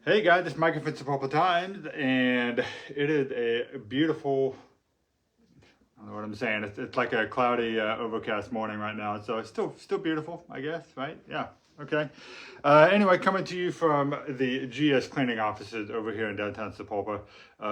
Hey guys, it's Micah from Sapulpa Times, and it is a beautiful, I don't know what I'm saying, it's like a cloudy, overcast morning right now, so it's still beautiful, I guess, right? Yeah, okay. Anyway, coming to you from the GS cleaning offices over here in downtown Sapulpa.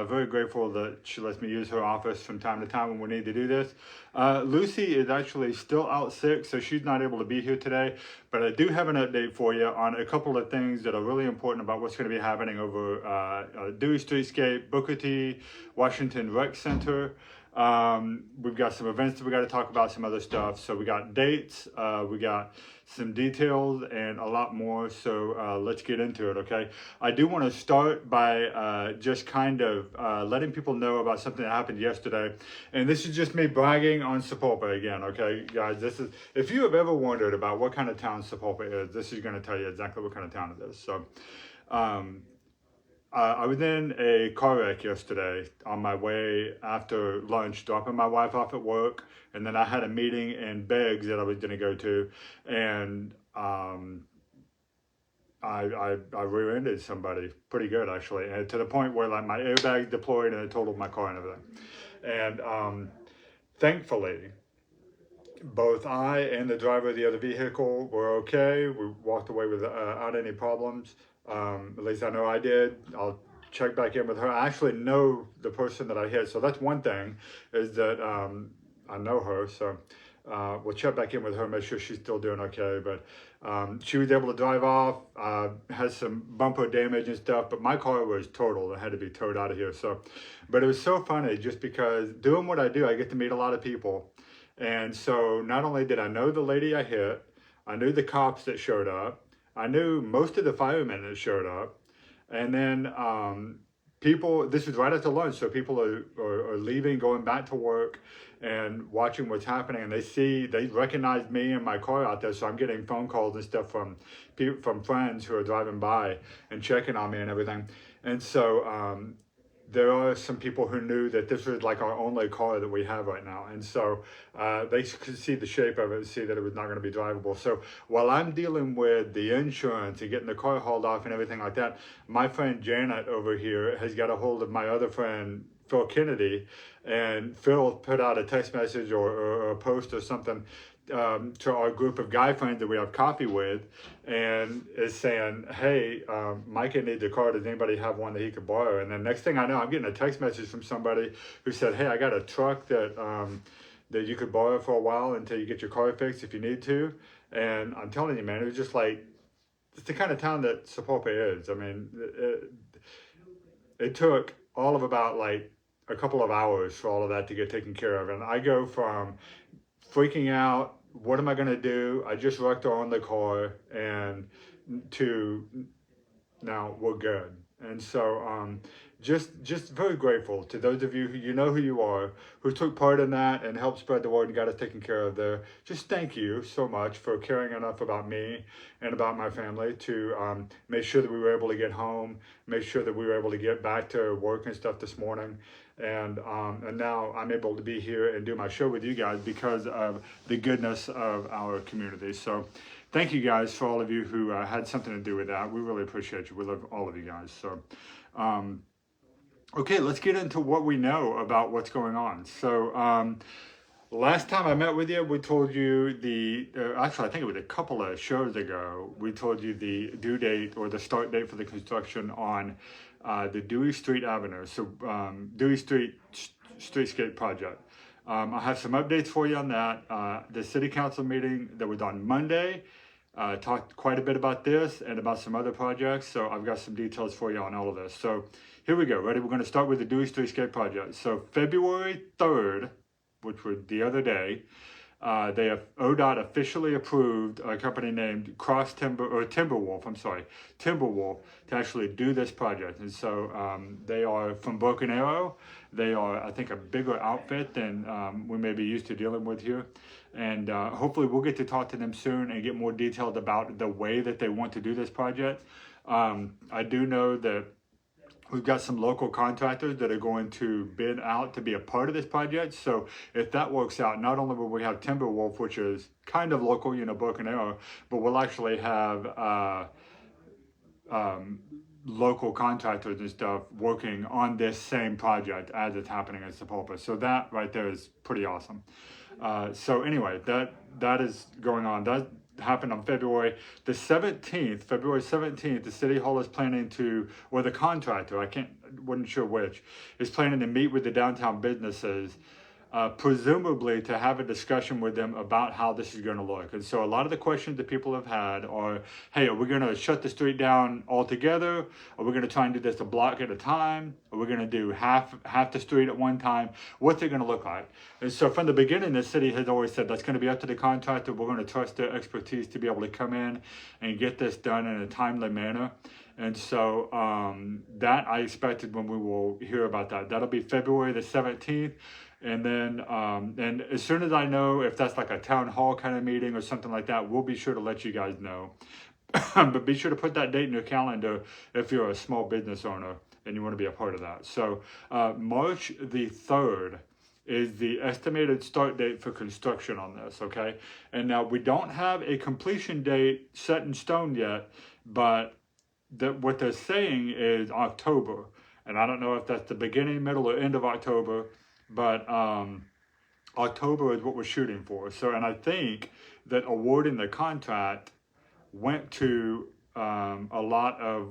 Very grateful that she lets me use her office from time to time when we need to do this. Lucy is actually still out sick, so she's not able to be here today, but I do have an update for you on a couple of things that are really important about what's going to be happening over Dewey Streetscape, Booker T, Washington Rec Center. We've got some events that we got to talk about, some other stuff. So we got dates, we got some details, and a lot more. So let's get into it, okay? I do want to start by just kind of letting people know about something that happened yesterday. And this is just me bragging on Sapulpa again, okay, guys? This is, if you have ever wondered about what kind of town Sapulpa is, this is going to tell you exactly what kind of town it is. So, I was in a car wreck yesterday on my way after lunch, dropping my wife off at work, and then I had a meeting in Beggs that I was going to go to, and I rear-ended somebody pretty good actually, and to the point where like my airbag deployed and it totaled my car and everything. And thankfully, both I and the driver of the other vehicle were okay. We walked away without any problems. At least I know I did. I'll check back in with her. I actually know the person that I hit, so that's one thing, is that I know her. So we'll check back in with her, make sure she's still doing okay. But she was able to drive off, has some bumper damage and stuff, but my car was totaled. It had to be towed out of here. So, but it was so funny just because doing what I do, I get to meet a lot of people. And so not only did I know the lady I hit, I knew the cops that showed up, I knew most of the firemen that showed up, and then people, this was right after lunch, so people are leaving, going back to work and watching what's happening, and they recognize me and my car out there, so I'm getting phone calls and stuff from friends who are driving by and checking on me and everything. And so there are some people who knew that this was like our only car that we have right now. And so they could see the shape of it and see that it was not going to be drivable. So while I'm dealing with the insurance and getting the car hauled off and everything like that, my friend Janet over here has got a hold of my other friend, Phil Kennedy, and Phil put out a text message or a post or something to our group of guy friends that we have coffee with, and is saying, hey, Micah needs a car, does anybody have one that he could borrow? And then next thing I know, I'm getting a text message from somebody who said, hey, I got a truck that that you could borrow for a while until you get your car fixed if you need to. And I'm telling you, man, it was just like, it's the kind of town that Sapulpa is. I mean, it took all of about like a couple of hours for all of that to get taken care of. And I go from freaking out, what am I going to do? I just wrecked her on the car, and to now we're good. And so just very grateful to those of you who you know who you are, who took part in that and helped spread the word and got us taken care of there. Just thank you so much for caring enough about me and about my family to make sure that we were able to get home, make sure that we were able to get back to work and stuff this morning. And now I'm able to be here and do my show with you guys because of the goodness of our community. So thank you guys for all of you who had something to do with that. We really appreciate you. We love all of you guys. So, okay, let's get into what we know about what's going on. So, last time I met with you, we told you actually, I think it was a couple of shows ago, we told you the due date or the start date for the construction on the Dewey Street Avenue, so Dewey Streetscape project. I have some updates for you on that. The city council meeting that was on Monday talked quite a bit about this and about some other projects, so I've got some details for you on all of this. So here we go, ready? We're going to start with the Dewey Streetscape project. So February 3rd, which was the other day, ODOT officially approved a company named Timberwolf, to actually do this project. And so they are from Broken Arrow. They are, I think, a bigger outfit than we may be used to dealing with here. And hopefully we'll get to talk to them soon and get more detailed about the way that they want to do this project. I do know that we've got some local contractors that are going to bid out to be a part of this project. So if that works out, not only will we have Timberwolf, which is kind of local, Broken Arrow, but we'll actually have local contractors and stuff working on this same project as it's happening in Sapulpa. So that right there is pretty awesome. So anyway, that is going on. That happened on February 17th, the City Hall is planning to, or the contractor, wasn't sure which, is planning to meet with the downtown businesses, presumably to have a discussion with them about how this is going to look. And so a lot of the questions that people have had are, hey, are we going to shut the street down altogether? Are we going to try and do this a block at a time? Are we going to do half the street at one time? What's it going to look like? And so from the beginning, the city has always said that's going to be up to the contractor. We're going to trust their expertise to be able to come in and get this done in a timely manner. And so that I expected when we will hear about that. That'll be February the 17th. And then, and as soon as I know if that's like a town hall kind of meeting or something like that, we'll be sure to let you guys know. But be sure to put that date in your calendar if you're a small business owner and you want to be a part of that. So March the 3rd is the estimated start date for construction on this, okay? And now we don't have a completion date set in stone yet, but what they're saying is October. And I don't know if that's the beginning, middle, or end of October, but October is what we're shooting for. So, and I think that awarding the contract went to a lot of,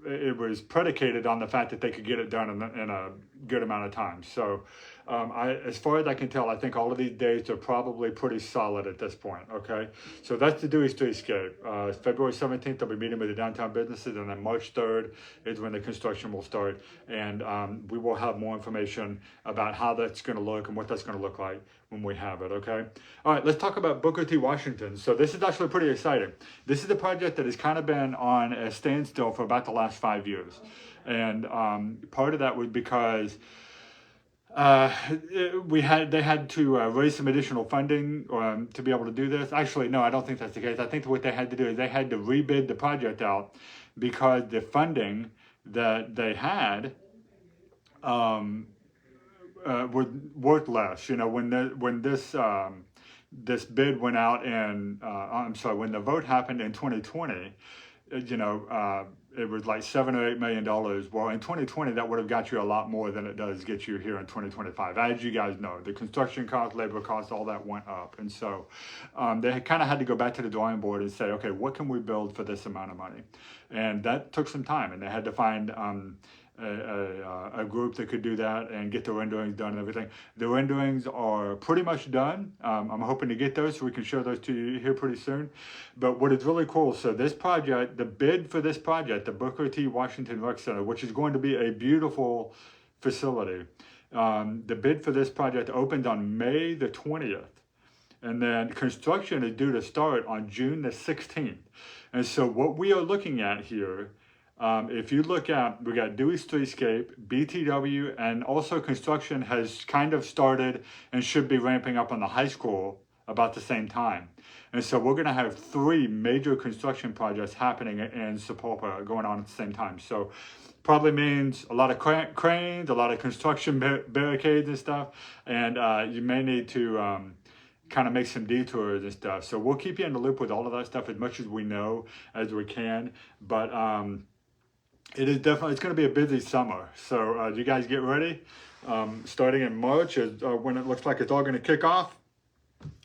it was predicated on the fact that they could get it done in a good amount of time. So as far as I can tell, I think all of these dates are probably pretty solid at this point, okay? So that's the Dewey Streetscape. February 17th, I'll be meeting with the downtown businesses, and then March 3rd is when the construction will start. And we will have more information about how that's going to look and what that's going to look like when we have it, okay? All right, let's talk about Booker T. Washington. So this is actually pretty exciting. This is a project that has kind of been on a standstill for about the last 5 years. And part of that was because they had to raise some additional funding to be able to do this. Actually, no, I don't think that's the case. I think what they had to do is they had to rebid the project out because the funding that they had would work less. You know, when this bid went out and when the vote happened in 2020, it was like $7 or $8 million. Well, in 2020, that would have got you a lot more than it does get you here in 2025. As you guys know, the construction costs, labor costs, all that went up. And so they kind of had to go back to the drawing board and say, okay, what can we build for this amount of money? And that took some time, and they had to find a group that could do that and get the renderings done and everything. The renderings are pretty much done. I'm hoping to get those so we can show those to you here pretty soon. But what is really cool, so this project, the bid for this project, the Booker T. Washington Rec Center, which is going to be a beautiful facility, the bid for this project opened on May the 20th. And then construction is due to start on June the 16th. And so what we are looking at here, if you look at, we got Dewey Streetscape, BTW, and also construction has kind of started and should be ramping up on the high school about the same time. And so we're going to have 3 major construction projects happening in Sapulpa going on at the same time. So probably means a lot of cranes, a lot of construction barricades and stuff, and you may need to kind of make some detours and stuff. So we'll keep you in the loop with all of that stuff as much as we know as we can. But it is definitely, it's going to be a busy summer. So you guys get ready. Starting in March is when it looks like it's all going to kick off.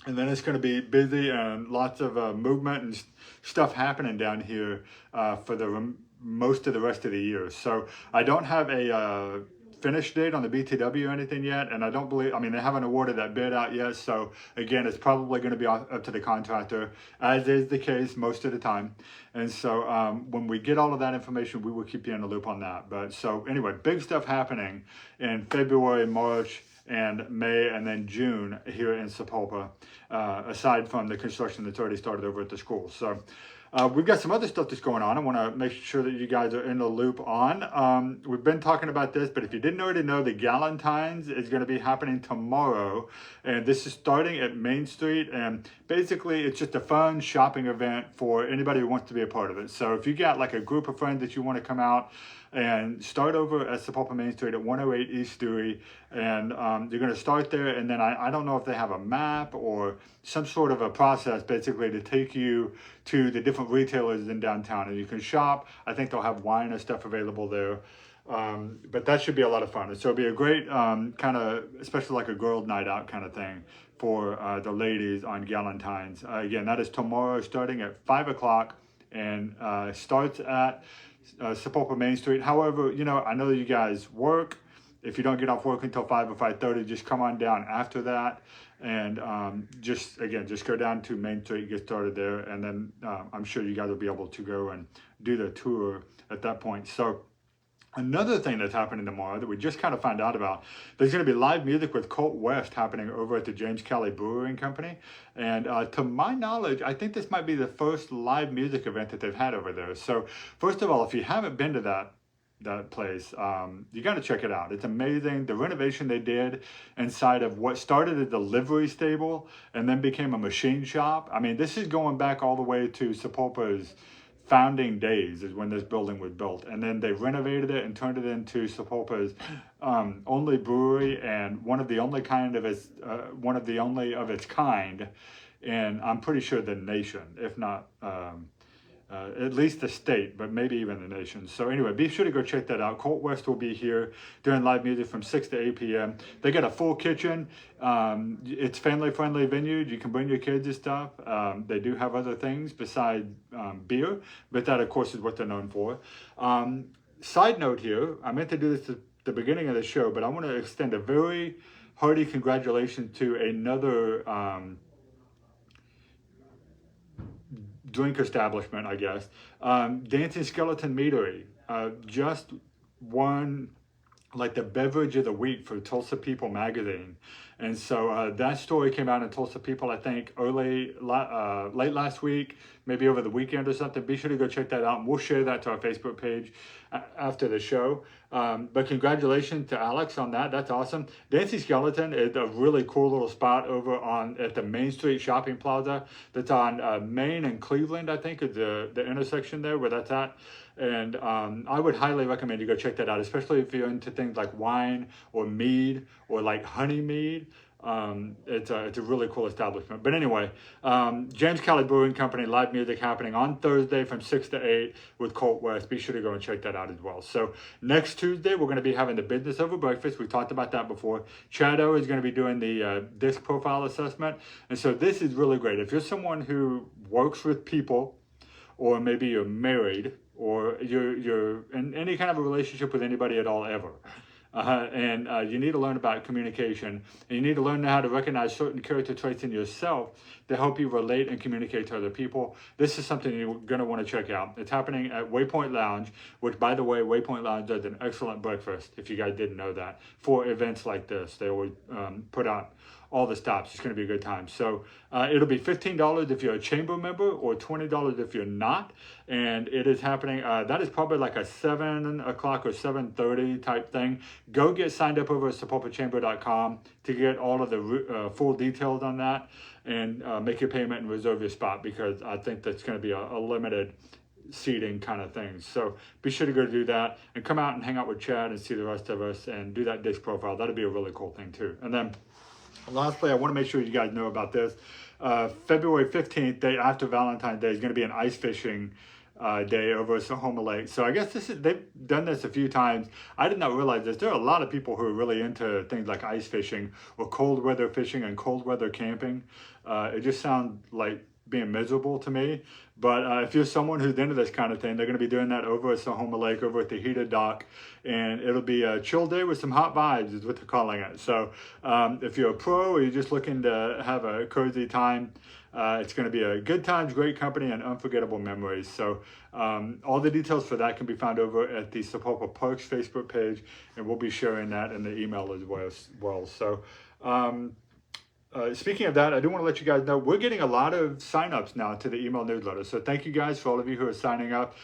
And then it's going to be busy and lots of movement and stuff happening down here for the most of the rest of the year. So I don't have a finish date on the BTW or anything yet, and I don't believe, I mean, they haven't awarded that bid out yet, so again, it's probably going to be up to the contractor, as is the case most of the time. And so when we get all of that information, we will keep you in the loop on that. But so anyway, big stuff happening in February, March, and May, and then June here in Sapulpa, aside from the construction that's already started over at the school. So we've got some other stuff that's going on. I want to make sure that you guys are in the loop on. We've been talking about this, but if you didn't already know, the Galentine's is going to be happening tomorrow. And this is starting at Main Street. And basically, it's just a fun shopping event for anybody who wants to be a part of it. So if you got like a group of friends that you want to come out and start over at Sapulpa Main Street at 108 East Dewey, and you're going to start there, and then I don't know if they have a map or some sort of a process basically to take you to the different different retailers in downtown, and you can shop. I think they'll have wine and stuff available there. But that should be a lot of fun. And so it'll be a great kind of, especially like a girl night out kind of thing for the ladies on Galentine's. Again, that is tomorrow starting at 5 o'clock and starts at Sapulpa Main Street. However, you know, I know you guys work. If you don't get off work until 5 or 5:30, just come on down after that. And just go down to Main Street, get started there. And then I'm sure you guys will be able to go and do the tour at that point. So another thing that's happening tomorrow that we just kind of found out about, there's going to be live music with Colt West happening over at the James Cali Brewing Company. And to my knowledge, I think this might be the first live music event that they've had over there. So first of all, if you haven't been to that place, you got to check it out. It's amazing. The renovation they did inside of what started as a livery stable and then became a machine shop. I mean, this is going back all the way to Sapulpa's founding days is when this building was built, and then they renovated it and turned it into Sapulpa's only brewery and one of the only of its kind, and I'm pretty sure the nation, if not at least the state, but maybe even the nation. So anyway, be sure to go check that out. Colt West will be here doing live music from 6 to 8 p.m. They got a full kitchen. It's family-friendly venue. You can bring your kids and stuff. They do have other things besides beer, but that, of course, is what they're known for. Side note here, I meant to do this at the beginning of the show, but I want to extend a very hearty congratulations to another drink establishment, I guess. Dancing Skeleton Meadery just won like the beverage of the week for Tulsa People magazine. And so that story came out in Tulsa People, I think, late last week, maybe over the weekend or something. Be sure to go check that out, and we'll share that to our Facebook page after the show. But congratulations to Alex on that. That's awesome. Dancing Skeleton is a really cool little spot over at the Main Street Shopping Plaza. That's on Main and Cleveland, I think, is the intersection there where that's at. And I would highly recommend you go check that out, especially if you're into things like wine or mead or like honey mead. It's a really cool establishment. But anyway, James Cali Brewing Company, live music happening on Thursday from 6 to 8 with Colt West. Be sure to go and check that out as well. So next Tuesday, we're going to be having the Business Over Breakfast. We talked about that before. Chado is going to be doing the disc profile assessment. And so this is really great. If you're someone who works with people, or maybe you're married, or you're in any kind of a relationship with anybody at all ever, and you need to learn about communication, and you need to learn how to recognize certain character traits in yourself to help you relate and communicate to other people. This is something you're going to want to check out. It's happening at Waypoint Lounge, which, by the way, Waypoint Lounge does an excellent breakfast, if you guys didn't know that, for events like this. They always put out all the stops. It's going to be a good time. So it'll be $15 if you're a chamber member, or $20 if you're not. And it is happening. That is probably like a 7 o'clock or 7:30 type thing. Go get signed up over at sapulpachamber.com to get all of the full details on that, and make your payment and reserve your spot, because I think that's going to be a limited seating kind of thing. So be sure to go do that and come out and hang out with Chad and see the rest of us and do that disc profile. That'll be a really cool thing too. And then lastly, I want to make sure you guys know about this. February 15th, day after Valentine's Day, is going to be an ice fishing day over at Sohoma Lake. So I guess they've done this a few times. I did not realize this. There are a lot of people who are really into things like ice fishing or cold weather fishing and cold weather camping. It just sounds like being miserable to me. But if you're someone who's into this kind of thing, they're going to be doing that over at Sohoma Lake, over at the heated dock. And it'll be a chill day with some hot vibes is what they're calling it. So if you're a pro or you're just looking to have a cozy time, it's going to be a good times, great company, and unforgettable memories. So all the details for that can be found over at the Sapulpa Parks Facebook page, and we'll be sharing that in the email as well. So speaking of that, I do want to let you guys know we're getting a lot of signups now to the email newsletter. So thank you guys for all of you who are signing up.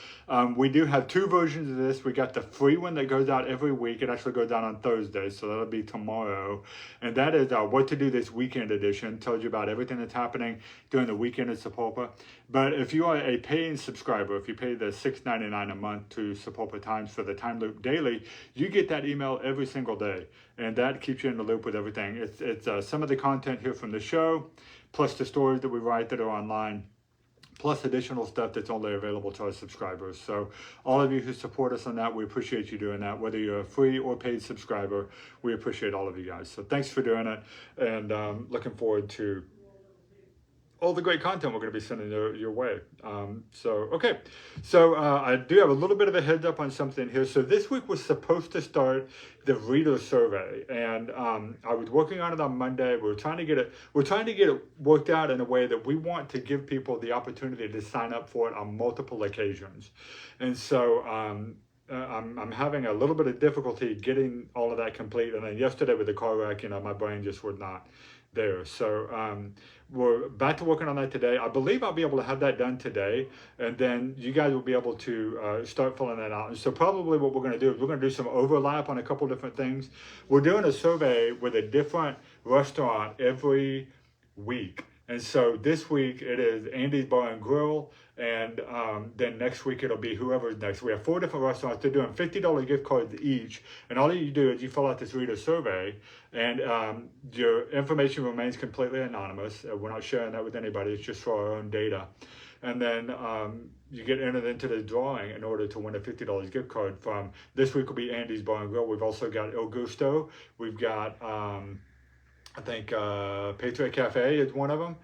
We do have two versions of this. We got the free one that goes out every week. It actually goes out on Thursday, so that'll be tomorrow. And that is our What to Do This Weekend edition. Tells you about everything that's happening during the weekend at Sapulpa. But if you are a paying subscriber, if you pay the $6.99 a month to Sapulpa Times for the Timeloop Daily, you get that email every single day. And that keeps you in the loop with everything. It's some of the content here from the show, plus the stories that we write that are online. plus additional stuff that's only available to our subscribers. So all of you who support us on that, we appreciate you doing that. Whether you're a free or paid subscriber, we appreciate all of you guys. So thanks for doing it, and looking forward to all the great content we're going to be sending your way. Okay. So I do have a little bit of a heads up on something here. So this week was supposed to start the reader survey, and I was working on it on Monday. We're trying to get it worked out in a way that we want to give people the opportunity to sign up for it on multiple occasions. And so I'm having a little bit of difficulty getting all of that complete. And then yesterday with the car wreck, my brain just would not there. So we're back to working on that today. I believe I'll be able to have that done today, and then you guys will be able to start filling that out. And so probably what we're going to do is we're going to do some overlap on a couple different things. We're doing a survey with a different restaurant every week. And so this week it is Andy's Bar and Grill, and then next week it'll be whoever's next. We have 4 different restaurants. They're doing $50 gift cards each, and all you do is you fill out this reader survey, and your information remains completely anonymous. We're not sharing that with anybody. It's just for our own data. And then you get entered into the drawing in order to win a $50 gift card from, this week will be Andy's Bar and Grill. We've also got El Gusto. We've got I think Patriot Cafe is one of them.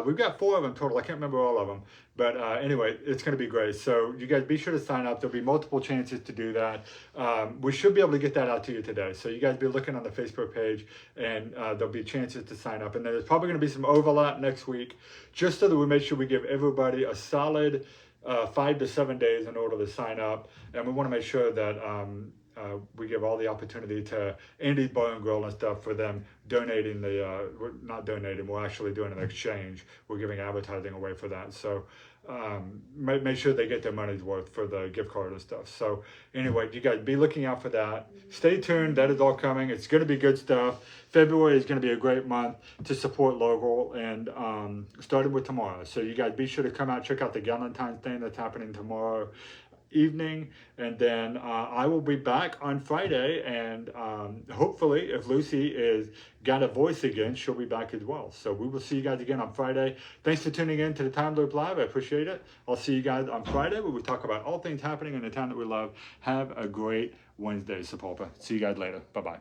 We've got 4 of them total. I can't remember all of them. But anyway, it's going to be great. So you guys be sure to sign up. There'll be multiple chances to do that. We should be able to get that out to you today. So you guys be looking on the Facebook page, and there'll be chances to sign up. And then there's probably going to be some overlap next week, just so that we make sure we give everybody a solid 5 to 7 days in order to sign up. And we want to make sure that we give all the opportunity to Andy's Bar and Grill and stuff for them donating we're not donating, we're actually doing an exchange. We're giving advertising away for that. So make sure they get their money's worth for the gift card and stuff. So anyway, you guys be looking out for that. Stay tuned. That is all coming. It's going to be good stuff. February is going to be a great month to support local, and starting with tomorrow. So you guys be sure to come out, check out the Galentine's thing that's happening tomorrow evening, and then I will be back on Friday, and hopefully if Lucy is got a voice again, she'll be back as well. So we will see you guys again on Friday. Thanks for tuning in to the Timeloop Live. I appreciate it. I'll see you guys on Friday where we talk about all things happening in the town that we love. Have a great Wednesday, Sapulpa. See you guys later. Bye-bye.